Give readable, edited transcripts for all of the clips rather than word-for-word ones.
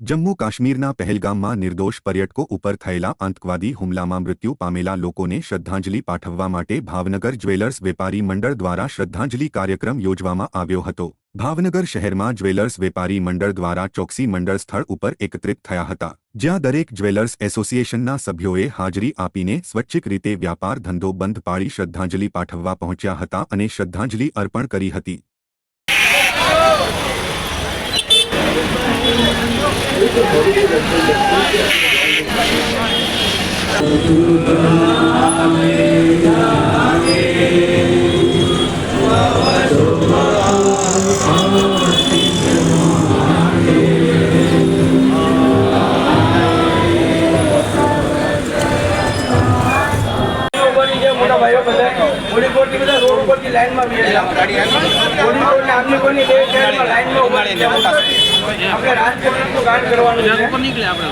જમ્મુ કાશ્મીરના પહેલગામમાં નિર્દોષ પર્યટકો ઉપર થયેલા આતંકવાદી હુમલામાં મૃત્યુ પામેલા લોકોને શ્રદ્ધાંજલિ પાઠવવા માટે ભાવનગર જ્વેલર્સ વેપારી મંડળ દ્વારા શ્રદ્ધાંજલિ કાર્યક્રમ યોજવામાં આવ્યો હતો। ભાવનગર શહેરમાં જ્વેલર્સ વેપારી મંડળ દ્વારા ચોકસી મંડળ સ્થળ ઉપર એકત્રિત થયા હતા, જ્યાં દરેક જ્વેલર્સ એસોસિએશનના સભ્યોએ હાજરી આપીને સ્વૈચ્છિક રીતે વ્યાપાર ધંધો બંધ પાડી શ્રદ્ધાંજલિ પાઠવવા પહોંચ્યા હતા અને શ્રદ્ધાંજલિ અર્પણ કરી હતી। लाइन में આપણે રાજકોટનું ગાન કરવાનું છે ઉપર નીકળે આપણે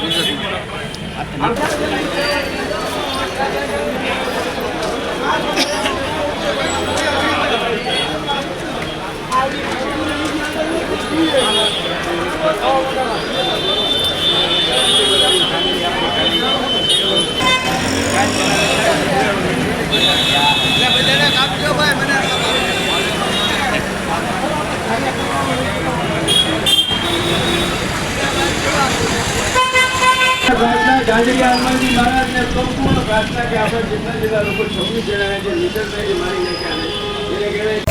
प्रार्थना जांजरिया हनुमानजी महाराज ने संपूर्ण प्रार्थना के आप जितना जिला लोग 26 जना है जो लीडर में मारी लेके आने